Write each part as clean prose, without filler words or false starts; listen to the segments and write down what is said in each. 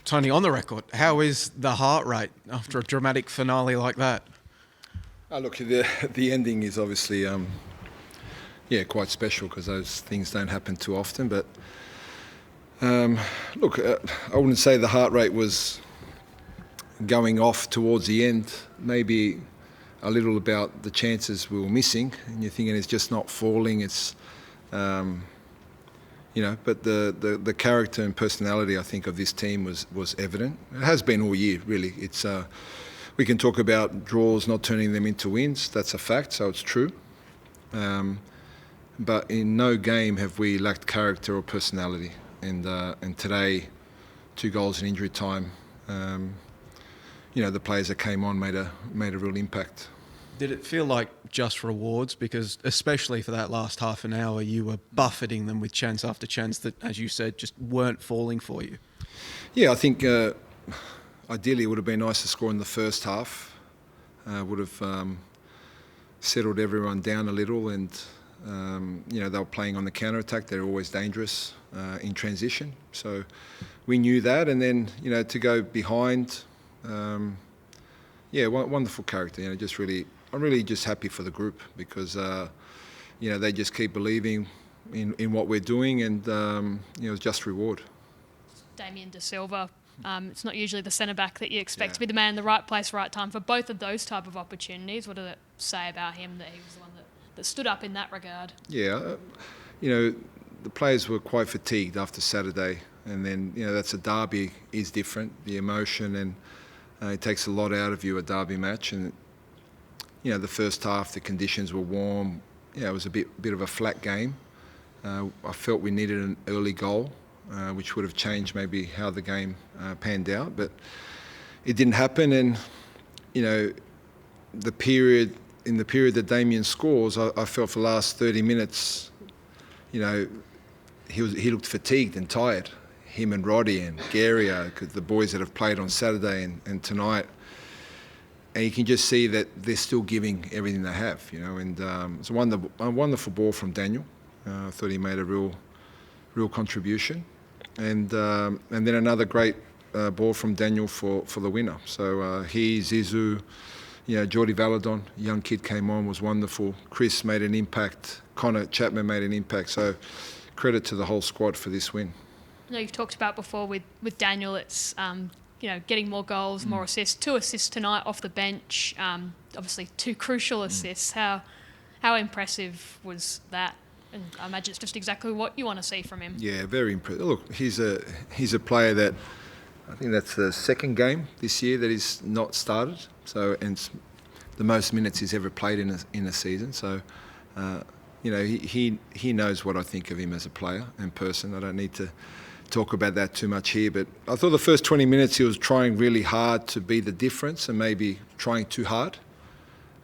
Tony, on the record, how is the heart rate after a dramatic finale like that? Look, the ending is obviously, quite special because those things don't happen too often. But look, I wouldn't say the heart rate was going off towards the end. Maybe a little about the chances we were missing, and you're thinking it's just not falling. It's but the character and personality, I think, of this team was evident. It has been all year, really. It's we can talk about draws not turning them into wins. That's a fact, so it's true. But in no game have we lacked character or personality. And today, 2 goals in injury time. The players that came on made a real impact. Did it feel like just rewards? Because especially for that last half an hour, you were buffeting them with chance after chance that, as you said, just weren't falling for you. Yeah, I think ideally it would have been nice to score in the first half. Would have settled everyone down a little, and they were playing on the counter-attack. They're always dangerous in transition. So we knew that, and then to go behind. Wonderful character. I'm really just happy for the group because they just keep believing in what we're doing, and it's just reward. Damien De Silva, it's not usually the centre back that you expect to be the man in the right place, right time for both of those type of opportunities. What does it say about him that he was the one that stood up in that regard? Yeah, the players were quite fatigued after Saturday, and then that's a derby is different. The emotion and it takes a lot out of you, a derby match, and the first half the conditions were warm. It was a bit of a flat game. I felt we needed an early goal, which would have changed maybe how the game panned out, but it didn't happen. And the period that Damien scores, I felt for the last 30 minutes, he looked fatigued and tired. Him and Roddy and Gary, the boys that have played on Saturday and tonight, and you can just see that they're still giving everything they have, And it's a wonderful ball from Daniel. I thought he made a real contribution, and then another great ball from Daniel for the winner. So he, Zizou, Jordi Valadon, young kid came on, was wonderful. Chris made an impact. Connor Chapman made an impact. So credit to the whole squad for this win. I know you've talked about before with Daniel, it's getting more goals, more assists. 2 assists tonight off the bench. Obviously 2 crucial assists. How impressive was that? And I imagine it's just exactly what you want to see from him. Yeah, very impressive. Look, he's a player that I think that's the second game this year that he's not started. So, and it's the most minutes he's ever played in a season. So, he knows what I think of him as a player and person. I don't need to talk about that too much here, but I thought the first 20 minutes he was trying really hard to be the difference and maybe trying too hard.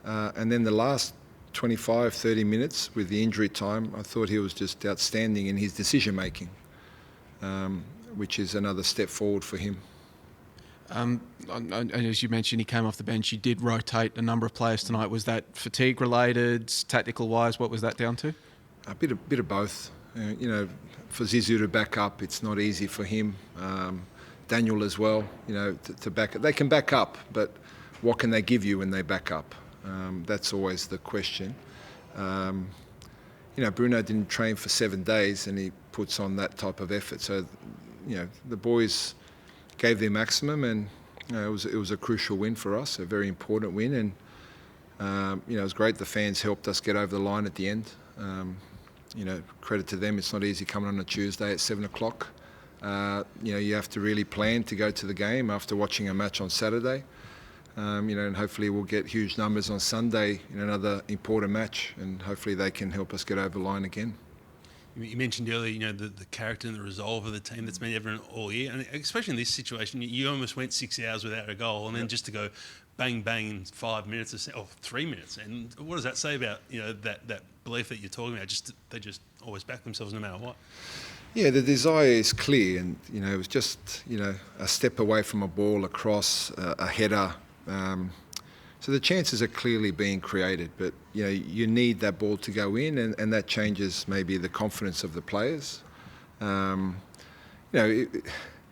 And then the last 25, 30 minutes with the injury time, I thought he was just outstanding in his decision making, which is another step forward for him. As you mentioned, he came off the bench. You did rotate a number of players tonight. Was that fatigue related, tactical wise? What was that down to? A bit of both. For Zizou to back up, it's not easy for him. Daniel as well, to back up. They can back up, but what can they give you when they back up? That's always the question. Bruno didn't train for 7 days, and he puts on that type of effort. So, the boys gave their maximum, and it was a crucial win for us, a very important win, and it was great. The fans helped us get over the line at the end. Credit to them. It's not easy coming on a Tuesday at 7 o'clock. You have to really plan to go to the game after watching a match on Saturday. And hopefully we'll get huge numbers on Sunday in another important match, and hopefully they can help us get over the line again. You mentioned earlier, the character and the resolve of the team that's been evident all year, and especially in this situation, you almost went 6 hours without a goal, and then just to go bang bang in 5 minutes or 3 minutes. And what does that say about that belief that you're talking about? They just always back themselves no matter what. Yeah, the desire is clear, and it was just a step away from a ball, across a header. So the chances are clearly being created, but you need that ball to go in, and that changes maybe the confidence of the players.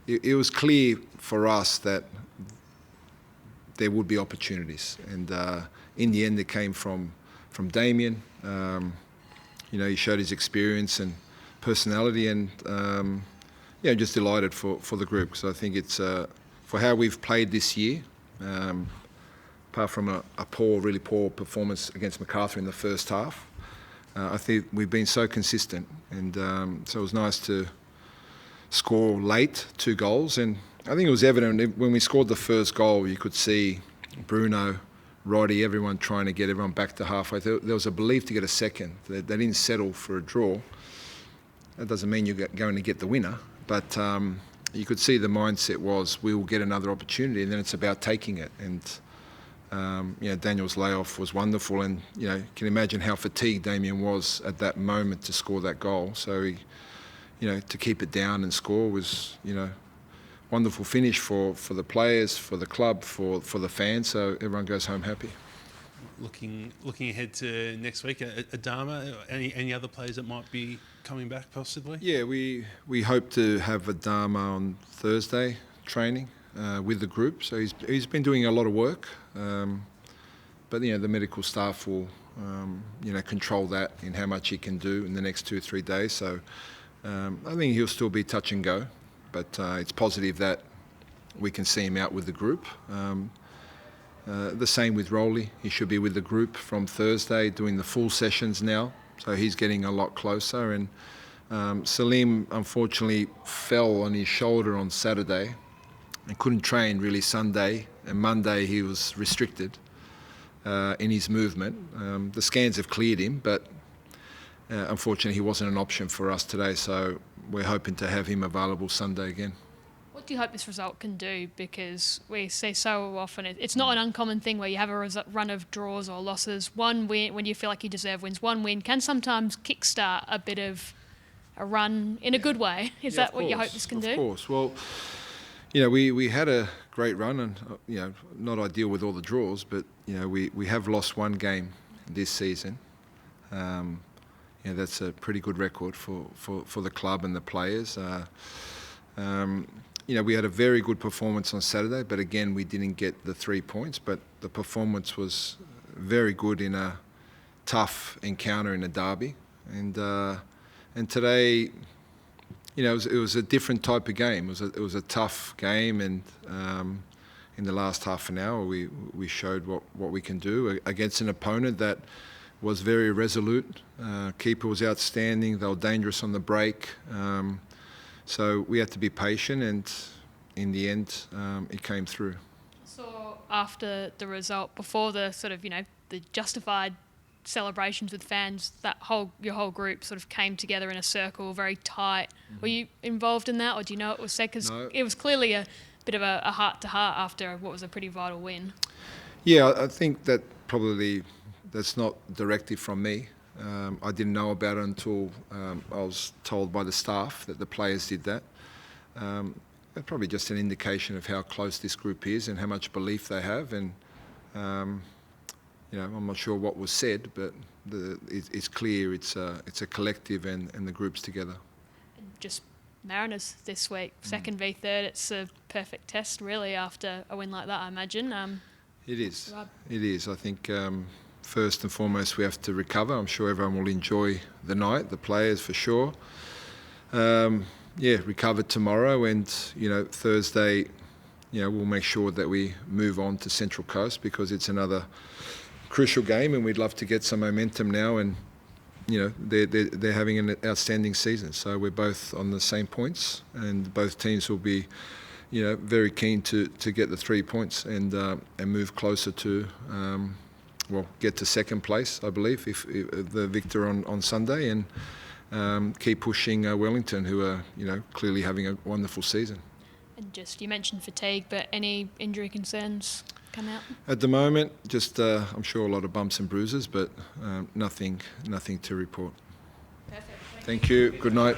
it was clear for us that there would be opportunities, and in the end, it came from Damien. He showed his experience and personality, and just delighted for the group. So I think it's for how we've played this year. Apart from a really poor performance against Macarthur in the first half, I think we've been so consistent, and so it was nice to score late 2 goals. And I think it was evident when we scored the first goal, you could see Bruno, Roddy, everyone trying to get everyone back to halfway. There was a belief to get a second. They didn't settle for a draw. That doesn't mean you're going to get the winner, but you could see the mindset was we will get another opportunity, and then it's about taking it. And Daniel's layoff was wonderful, and you can imagine how fatigued Damien was at that moment to score that goal. So he, to keep it down and score was, wonderful finish for the players, for the club, for the fans. So everyone goes home happy. Looking ahead to next week, Adama, any other players that might be coming back possibly? Yeah, we hope to have Adama on Thursday training with the group. So he's been doing a lot of work, but the medical staff will control that in how much he can do in the next 2 or 3 days. So I think he'll still be touch and go, but it's positive that we can see him out with the group. The same with Rowley. He should be with the group from Thursday doing the full sessions now, so he's getting a lot closer. And Salim unfortunately fell on his shoulder on Saturday and couldn't train really Sunday, and Monday he was restricted in his movement. The scans have cleared him, but unfortunately he wasn't an option for us today, so we're hoping to have him available Sunday again. What do you hope this result can do? Because we see so often it's not an uncommon thing where you have a run of draws or losses. One win, when you feel like you deserve wins, one win can sometimes kickstart a bit of a run in a good way. Is that what you hope this can do? Of course. Well, we had a great run, and not ideal with all the draws, but we have lost 1 game this season. That's a pretty good record for the club and the players. We had a very good performance on Saturday, but again, we didn't get the 3 points. But the performance was very good in a tough encounter in a derby, and today, it was a different type of game. It was a tough game, and in the last half an hour, we showed what we can do against an opponent that was very resolute. Keeper was outstanding. They were dangerous on the break. So we had to be patient, and in the end, it came through. So after the result, before the sort of, the justified celebrations with fans, your whole group sort of came together in a circle, very tight. Mm-hmm. Were you involved in that, or do you know what was said? Because it was clearly a bit of a heart-to-heart after what was a pretty vital win. Yeah, I think that probably that's not directive from me. I didn't know about it until I was told by the staff that the players did that. Probably just an indication of how close this group is and how much belief they have. And I'm not sure what was said, but it's clear it's a collective and the group's together. And just Mariners this week, 2nd v 3rd. It's a perfect test, really, after a win like that, I imagine. It is. It is. I think. First and foremost, we have to recover. I'm sure everyone will enjoy the night, the players for sure. Recover tomorrow, and Thursday, we'll make sure that we move on to Central Coast, because it's another crucial game, and we'd love to get some momentum now. And they're having an outstanding season, so we're both on the same points, and both teams will be very keen to get the 3 points and move closer to. Get to 2nd place, I believe, if the victor on Sunday, and keep pushing Wellington, who are clearly having a wonderful season. And you mentioned fatigue, but any injury concerns come out? At the moment, just I'm sure a lot of bumps and bruises, but nothing to report. Perfect. Thank you. Good night.